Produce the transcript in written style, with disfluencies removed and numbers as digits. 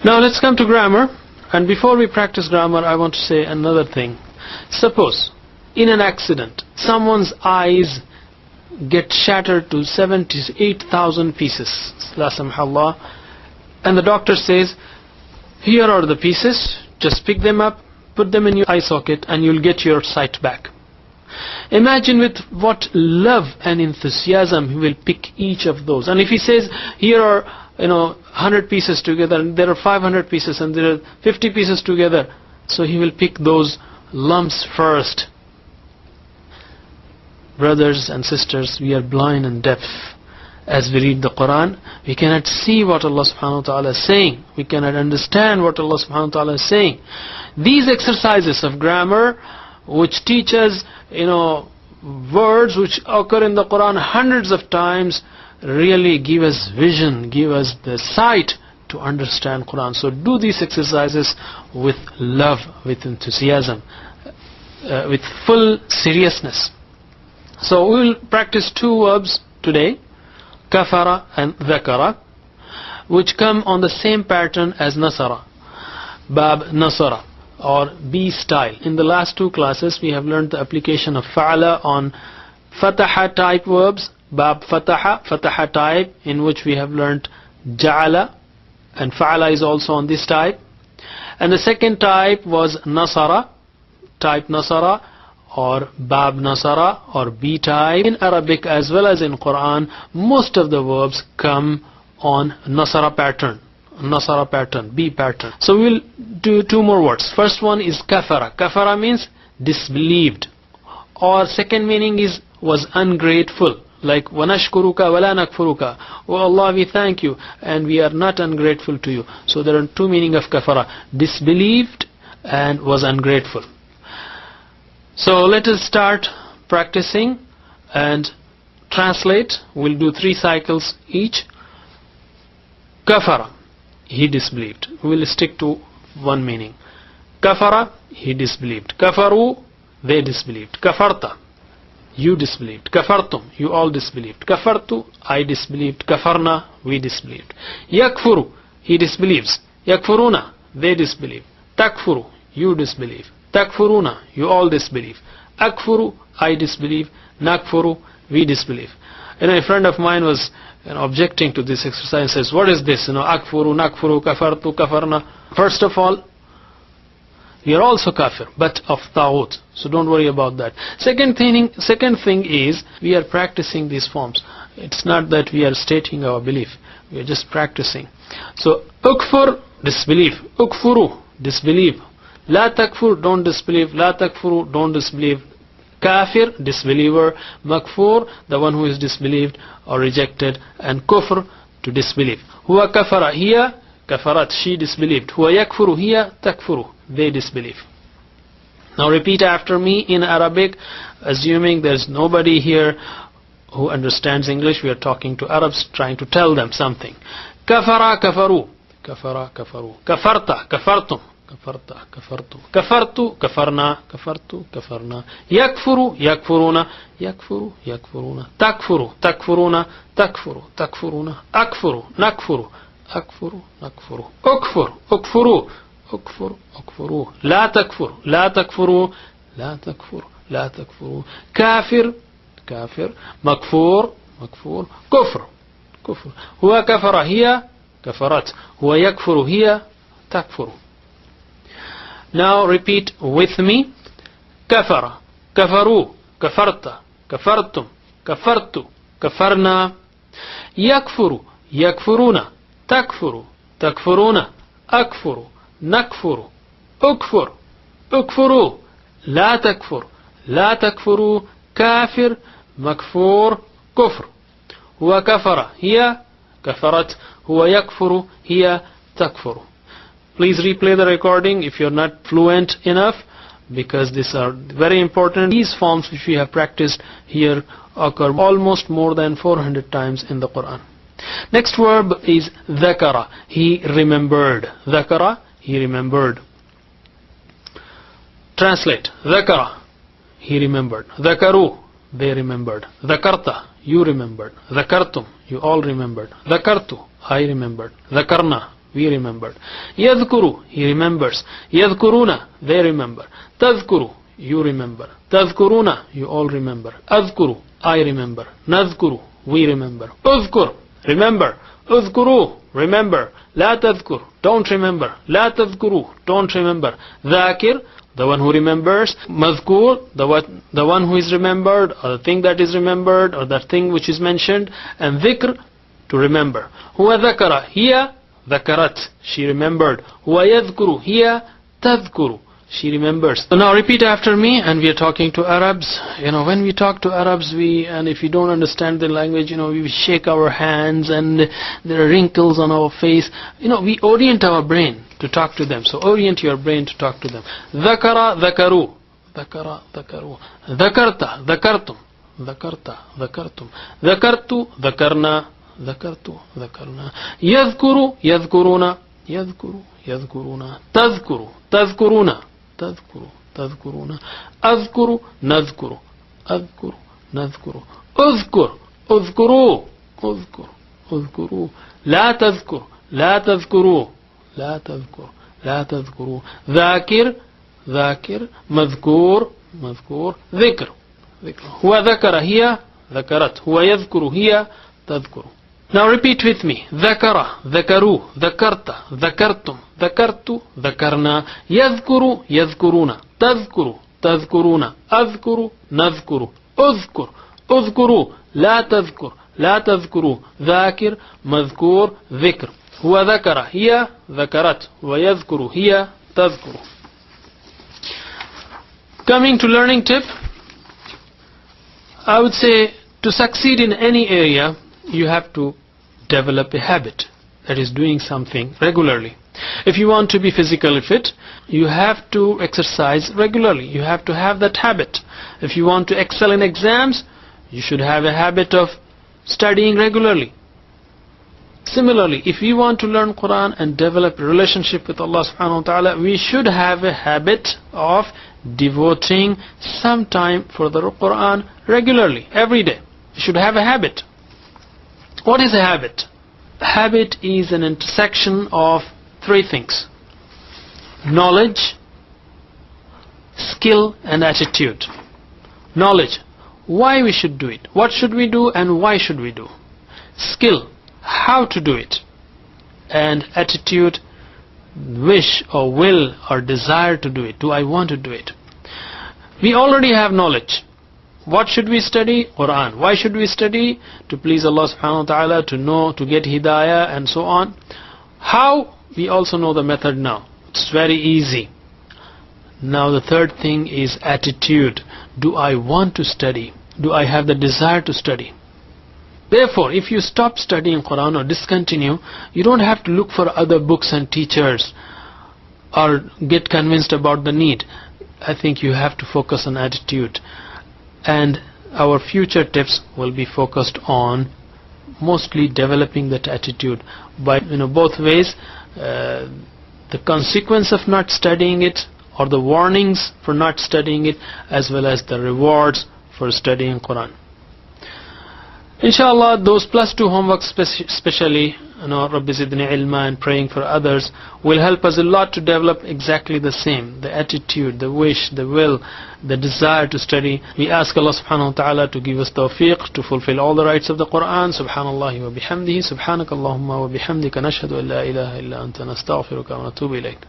Now let's come to grammar. And before we practice grammar, I want to say another thing. Suppose in an accident, someone's eyes get shattered to 78,000 pieces. La samhallah. And the doctor says, here are the pieces, just pick them up, put them in your eye socket, and you'll get your sight back. Imagine with what love and enthusiasm he will pick each of those. And if he says, here are 100 pieces together, and there are 500 pieces, and there are 50 pieces together, so he will pick those lumps first. Brothers and sisters, we are blind and deaf. As we read the Quran, we cannot see what Allah subhanahu wa ta'ala is saying. We cannot understand what Allah subhanahu wa ta'ala is saying. These exercises of grammar, which teach us, words which occur in the Quran hundreds of times, really give us vision, give us the sight to understand Quran. So do these exercises with love, with enthusiasm, with full seriousness. So we will practice two verbs today, kafara and dhakara, which come on the same pattern as nasara, bab nasara, or B style. In the last two classes we have learned the application of fa'ala on fataha type verbs, bab fataha type, in which we have learned ja'ala, and fa'ala is also on this type. And the second type was nasara, type nasara, or bab nasara, or B type. In Arabic as well as in Quran, most of the verbs come on nasara pattern, B pattern. So we'll do two more words. First one is kafara. Kafara means disbelieved, or second meaning was ungrateful, like wanashkuruka wala nakfuruka. Oh Allah, we thank you and we are not ungrateful to you. So there are two meaning of kafara: disbelieved and was ungrateful. So let us start practicing and translate. We'll do 3 cycles each. Kafara, he disbelieved. We will stick to one meaning. Kafara, he disbelieved. Kafaru, they disbelieved. Kafarta, you disbelieved. Kafartum, you all disbelieved. Kafartu, I disbelieved. Kafarna, we disbelieved. Yakfuru, he disbelieves. Yakfuruna, they disbelieve. Takfuru, you disbelieve. Takfuruna, you all disbelieve. Akfuru, I disbelieve. Nakfuru, we disbelieve. A friend of mine was objecting to this exercise and says, what is this? Akfuru, nakfuru, kafartu, kafarna. First of all, we are also kafir, but of ta'ud. So don't worry about that. Second thing is, we are practicing these forms. It's not that we are stating our belief. We are just practicing. So, ukfur, disbelief. Ukfuru, disbelieve. La takfur, don't disbelieve. La takfuru, don't disbelieve. Kafir, disbeliever. Makfur, the one who is disbelieved or rejected. And kufr, to disbelieve. Huwa kafara, hiya kafarat, she disbelieved. Huwa yakfuru, hiya takfuru, they disbelieve. Now repeat after me in Arabic, assuming there's nobody here who understands English. We are talking to Arabs, trying to tell them something. Kafara, kafaru. Kafara, kafaru. Kafarta, kafartum. Kafarta, kafartu. Kafartu, kafarna. Kafartu, kafarna. Yakfuru, yakfuruna. Yakfuru, yakfuruna. Takfuru, takfuruna. Takfuru, takfuruna. Akfuru, nakfuru. Akfuru, nakfuru. Ukfur, ukfuru. Ukfur, ukfuru. La takfur, la takfuru. La takfur, la takfuru. Kafir, kafir. Makfur, makfur. Kufr, kufr. Huwa kafara, hiya kafarat. Huwa yakfuru, hiya takfuru. Now repeat with me. Kafara, kafaru, kafarta, kafartum, kafartu, kafarna. Yakfuru, yakfuruna. Takfuru, takfuruna. Akfuru, nakfuru. Ukfur, ukfuru. La takfur, la takfuru. Kafir, makfur, kufr. Huwa kafara, hiya kafarat. Huwa yakfuru, hiya takfuru. Please replay the recording if you're not fluent enough, because these are very important. These forms which we have practiced here occur almost more than 400 times in the Quran. Next verb is dhakara, he remembered. Dhakara, he remembered. Translate. Dhakara, he remembered. Dhakaru, they remembered. Dhakarta, you remembered. Dhakartum, you all remembered. Dhakartu, I remembered. Dhakarna, we remembered. يذكر, he remembers. يذكرون, they remember. تذكر, you remember. تذكرون, you all remember. أذكر, I remember. نذكر, we remember. أذكر, remember. أذكروا, remember. لا تذكر, don't remember. لا تذكروا, don't remember. ذاكر, the one who remembers. مذكور, the one who is remembered, or the thing that is remembered, or the thing which is mentioned. And ذكر, to remember. هو ذكر, هي ذكرت, she remembered. هو يذكر, هي تذكر, she remembers. So now repeat after me, and we are talking to Arabs. When we talk to Arabs, and if we don't understand the language, we shake our hands and there are wrinkles on our face. We orient our brain to talk to them. So orient your brain to talk to them. ذكر, ذكروا. ذكر, ذكروا. ذكرت, ذكرتم. ذكرت, ذكرتم. ذكرت, ذكرنا. ذكرت, ذكرنا. يذكر, يذكرون. يذكر, يذكرون. تذكر, تذكرون. تذكر, تذكرون. أذكر, نذكر. أذكر, نذكر. أذكر, أذكروا. أذكر, أذكروا. لا تذكر, لا تذكروا. لا تذكر, لا تذكروا. ذاكر, ذاكر. مذكور, مذكور. ذكر, ذكر. هو ذكر, هي ذكرت. هو يذكر, هي تذكر. Now repeat with me. ذكر, ذكروا. ذكرت, ذكرتم. ذكرت, ذكرنا. يذكر, يذكرون. تذكر, تذكرون. أذكر, نذكر. أذكر, أذكروا. لا تذكر, لا تذكروا. ذاكر, مذكور. ذكر. هو ذكر, هي ذكرت. هو يذكر, هي تذكر. Coming to learning tip, I would say to succeed in any area, you have to develop a habit, that is doing something regularly. If you want to be physically fit, you have to exercise regularly. You have to have that habit. If you want to excel in exams, you should have a habit of studying regularly. Similarly, if we want to learn Quran and develop a relationship with Allah subhanahu wa ta'ala, we should have a habit of devoting some time for the Quran regularly, every day. You should have a habit. What is a habit? Habit is an intersection of three things: knowledge, skill, and attitude. Knowledge, why we should do it, what should we do, and why should we do. Skill, how to do it. And attitude, wish or will or desire to do it. Do I want to do it? We already have knowledge. What should we study? Quran. Why should we study? To please Allah subhanahu wa ta'ala, to know, to get hidayah, and so on. How? We also know the method now. It's very easy. Now the third thing is attitude. Do I want to study? Do I have the desire to study? Therefore, if you stop studying Quran or discontinue, you don't have to look for other books and teachers or get convinced about the need. I think you have to focus on attitude. And our future tips will be focused on mostly developing that attitude by both ways, the consequence of not studying it, or the warnings for not studying it, as well as the rewards for studying Quran. Inshallah, those +2 homeworks, especially Rabbi Zidni Ilma and praying for others, will help us a lot to develop exactly the same: the attitude, the wish, the will, the desire to study. We ask Allah subhanahu wa ta'ala to give us tawfiq to fulfill all the rights of the Quran. Subhanallah wa bihamdihi, subhanakallahumma wa bihamdika, nashhadu an la ilaha illa anta, nastaghfiruka wa natubu ilayk.